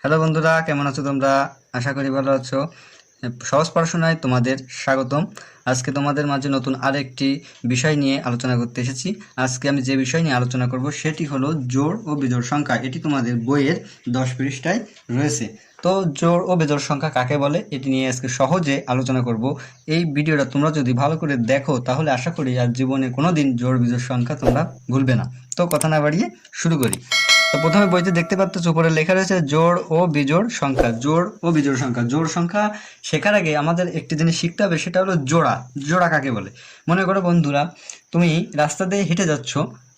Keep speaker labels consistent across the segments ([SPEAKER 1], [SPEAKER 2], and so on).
[SPEAKER 1] Hello বন্ধুরা, কেমন আছো তোমরা? আশা করি ভালো আছো। সহজ পড়াশোনায় তোমাদের স্বাগতম। আজকে তোমাদের মাঝে নতুন আরেকটি বিষয় নিয়ে আলোচনা করতে এসেছি। আজকে আমি যে বিষয় নিয়ে আলোচনা করব সেটি হলো জোড় ও বিজোড় সংখ্যা। এটি তোমাদের বইয়ের 10 পৃষ্ঠায় রয়েছে। তো জোড় ও বিজোড় সংখ্যা কাকে বলে এটি নিয়ে আজকে সহজে আলোচনা করব। এই ভিডিওটা তোমরা যদি ভালো করে দেখো তাহলে আশা করি আর জীবনে কোনোদিন জোড় বিজোড় সংখ্যা তোমরা ভুলবে না। তো কথা না বাড়িয়ে শুরু করি। তো প্রথমে বইতে দেখতে পাচ্ছ উপরে লেখা রয়েছে জোড় ও বিজোড় সংখ্যা। জোড় ও বিজোড় সংখ্যা। জোড় সংখ্যা শেখার আগে আমাদের একটি জিনিস শিখতে হবে, সেটা হলো জোড়া। জোড়া কাকে বলে? মনে করো বন্ধুরা, তুমি রাস্তা দিয়ে হেঁটে যাচ্ছ,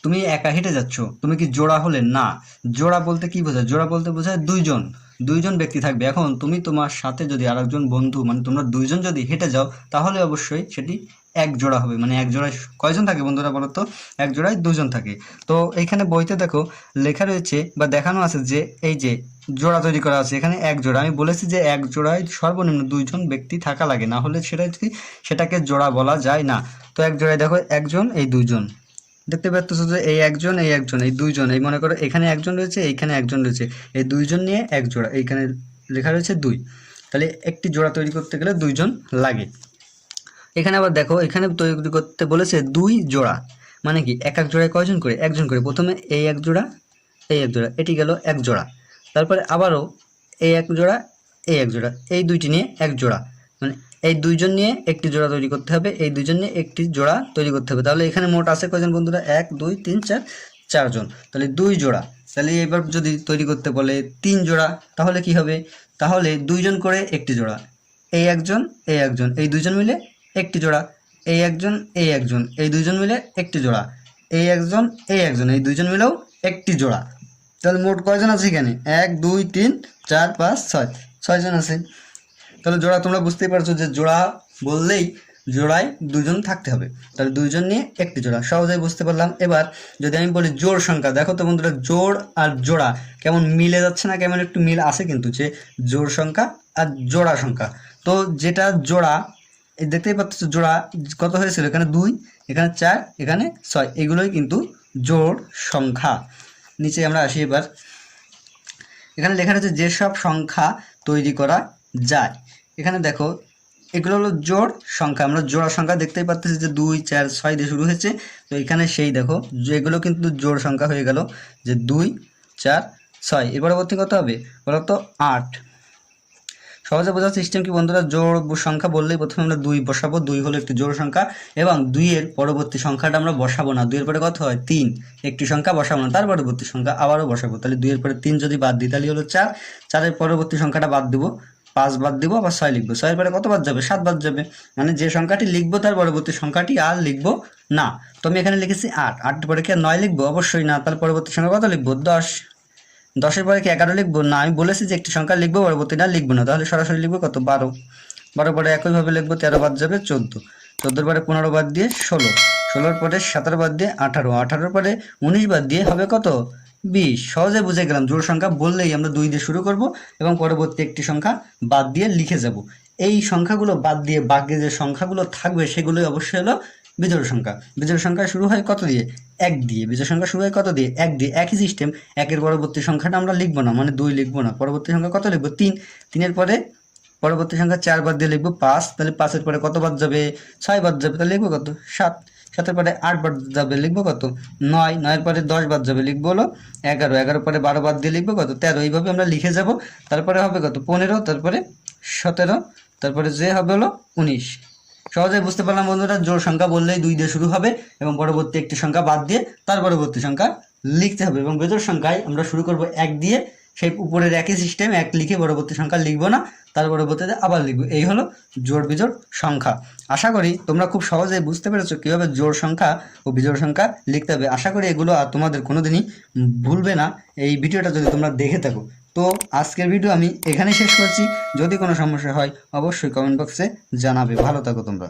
[SPEAKER 1] তুমি একা হেঁটে যাচ্ছ, তুমি কি জোড়া হলে? না। জোড়া বলতে কি বোঝায়? জোড়া বলতে বোঝায় দুইজন দুইজন ব্যক্তি থাকবে। এখন তুমি তোমার সাথে যদি আরেকজন বন্ধু, মানে তোমরা দুইজন যদি হেঁটে যাও তাহলে অবশ্যই সেটি এক জোড়া হবে। মানে এক জোড়ায় কয়জন থাকে বন্ধুরা বলো তো? এক জোড়ায় দুজন থাকে। তো এইখানে বইতে দেখো লেখা রয়েছে বা দেখানো আছে যে এই যে জোড়া তৈরি করা আছে, এখানে এক জোড়া। আমি বলেছি যে এক জোড়ায় সর্বনিম্ন দুইজন ব্যক্তি থাকা লাগে, না হলে সেটাকে জোড়া বলা যায় না। তো এক জোড়ায় দেখো একজন, এই দুইজন দেখতে পাচ্ছ যে এই একজন, এই একজন, এই দুইজন, এই মনে করো এখানে একজন রয়েছে, এইখানে একজন রয়েছে, এই দুইজন নিয়ে এক জোড়া। এইখানে লেখা রয়েছে দুই। তাহলে একটি জোড়া তৈরি করতে গেলে দুইজন লাগে। এখানে আবার দেখো, এখানে তৈরি করতে বলেছে দুই জোড়া। মানে কি, এক এক জোড়ায় কয়জন করে? একজন করে। প্রথমে এই এক জোড়া, এই এক জোড়া, এটি গেল এক জোড়া। তারপরে আবারও এই এক জোড়া, এই এক জোড়া, এই দুইটি নিয়ে এক জোড়া। মানে এই দুইজন নিয়ে একটি জোড়া তৈরি করতে হবে, এই দুইজন নিয়ে একটি জোড়া তৈরি করতে হবে। তাহলে এখানে মোট আছে কয়জন বন্ধুরা? 1 2 3 4, চারজন। তাহলে দুই জোড়া। তাহলে এবার যদি তৈরি করতে বলে তিন জোড়া তাহলে কি হবে? তাহলে দুইজন করে একটি জোড়া, এই একজন, এই একজন, এই দুইজন মিলে একটি জোড়া, এই একজন, এই একজন, এই দুইজন মিলে একটি জোড়া, এই একজন, এই একজন, এই দুইজন মিলেও একটি জোড়া। তাহলে মোট কয়জন আছে এখানে? 1 2 3 4 5 6, ছয়জন আছে। তাহলে জোড়া তোমরা বুঝতেই পারছো যে জোড়া বললেই জোড়ায় দুজন থাকতে হবে। তাহলে দুইজন নিয়ে একটি জোড়া, সহজেই বুঝতে পারলাম। এবার যদি আমি বলি জোড় সংখ্যা, দেখো তো বন্ধুরা জোড় আর জোড়া কেমন মিলে যাচ্ছে না? কেমন একটু মিল আছে কিন্তু, যে জোড় সংখ্যা আর জোড়া সংখ্যা। তো যেটা জোড়া, এই দেখতেই পাচ্ছ জোড়া কত হয়েছিল? এখানে 2, এখানে 4, এখানে 6, এগুলোই কিন্তু জোড় সংখ্যা। নিচে আমরা আসি। এবার এখানে লেখা রয়েছে যেসব সংখ্যা তৈরি করা যায়। এখানে দেখো এগুলো হলো জোড় সংখ্যা। আমরা জোড়া সংখ্যা দেখতেই পাচ্ছি যে 2 4 6 দিয়ে শুরু হয়েছে। তো এখানে সেই দেখো যে এগুলো কিন্তু জোড় সংখ্যা হয়ে গেল, যে 2 4 6। এর পরবর্তী কত হবে বলো তো? 8। সহজে বোঝার সিস্টেম কি বন্ধুরা? জোড় সংখ্যা বললেই প্রথমে আমরা 2 বসাবো। 2 হলো একটি জোড় সংখ্যা এবং 2 এর পরবর্তী সংখ্যাটা আমরা বসাবো না। 2 এর পরে কত হয়? 3। একটি সংখ্যা বসাবো না, তার পরবর্তী সংখ্যা আবারও বসাবো। তাহলে 2 এর পরে 3 যদি বাদ দিই তাহলে হলো 4। 4 এর পরবর্তী সংখ্যাটা বাদ দিব, 5 বাদ দিব, আবার 6 লিখবো। 6 এর পরে কত বাদ যাবে? 7 বাদ যাবে। মানে যে সংখ্যাটি লিখবো তার পরবর্তী সংখ্যাটি আর লিখবো না। তো আমি এখানে লিখেছি 8। 8 পরে কি আর 9 লিখবো? অবশ্যই না। তাহলে পরবর্তী সংখ্যা কত লিখবো? 10। 10 এর পরে কি 11 লিখবো? না, আমি বলেছি যে একটি সংখ্যা লিখবো, পরবর্তীটা লিখবো না। তাহলে সরাসরি লিখবো কত? 12। 12 পরে একইভাবে লিখবো, 13 বাদ যাবে 14। 14 পরে 15 বাদ দিয়ে 16। 16 পরে 17 বাদ দিয়ে 18। 18 পরে 19 বাদ দিয়ে হবে কত? 20। সহজে বুঝে গেলাম জোড় সংখ্যা বললেই আমরা 2 দিয়ে শুরু করব এবং পরবর্তী একটি সংখ্যা বাদ দিয়ে লিখে যাব। এই সংখ্যাগুলো বাদ দিয়ে বাকি যে সংখ্যাগুলো থাকবে সেগুলোই অবশ্যই হলো বিজোড় সংখ্যা। বিজোড় সংখ্যা শুরু হয় কত দিয়ে? 1 দিয়ে। বিজোড় সংখ্যা শুরু হয় কত দিয়ে? 1 দিয়ে। একই সিস্টেম। 1 এর পরবর্তী সংখ্যাটা আমরা লিখবো না, মানে 2 লিখবো না। পরবর্তী সংখ্যা কত লিখবো? 3। 3 এর পরে পরবর্তী সংখ্যা 4 বাদ দিয়ে লিখবো 5। তাহলে 5 এর পরে কত বাদ যাবে? 6 বাদ যাবে। তাহলে লিখবো কত? 7। 7 এর পরে 8 বাদ যাবে, লিখবো কত? 9। 9 এর পরে 10 বাদ যাবে, লিখবো হলো 11। 11 পরে 12 বাদ দিয়ে লিখবো কত? 13। এইভাবে আমরা লিখে যাব। তারপরে হবে কত? 15, তারপরে 17, তারপরে যে হবে হলো 19। সহজে বুঝতে পারলাম বন্ধুরা, জোড় সংখ্যা বললেই 2 দিয়ে শুরু হবে এবং পরবর্তী একটি সংখ্যা বাদ দিয়ে তার পরবর্তী সংখ্যা লিখতে হবে। এবং বিজোড় সংখ্যায় আমরা শুরু করব 1 দিয়ে, সেই উপরের একই সিস্টেম, 1 লিখে পরবর্তী সংখ্যা লিখবো না, তার পরবর্তীতে আবার লিখবো। এই হলো জোড় বিজোড় সংখ্যা। আশা করি তোমরা খুব সহজেই বুঝতে পেরেছো কীভাবে জোড় সংখ্যা ও বিজোড় সংখ্যা লিখতে হবে। আশা করি এগুলো আর তোমাদের কোনোদিনই ভুলবে না এই ভিডিওটা যদি তোমরা দেখে থাকো। তো আজকের ভিডিও আমি এখানেই শেষ করছি। যদি কোনো সমস্যা হয় অবশ্যই কমেন্ট বক্সে জানাবে। ভালো থাকো তোমরা।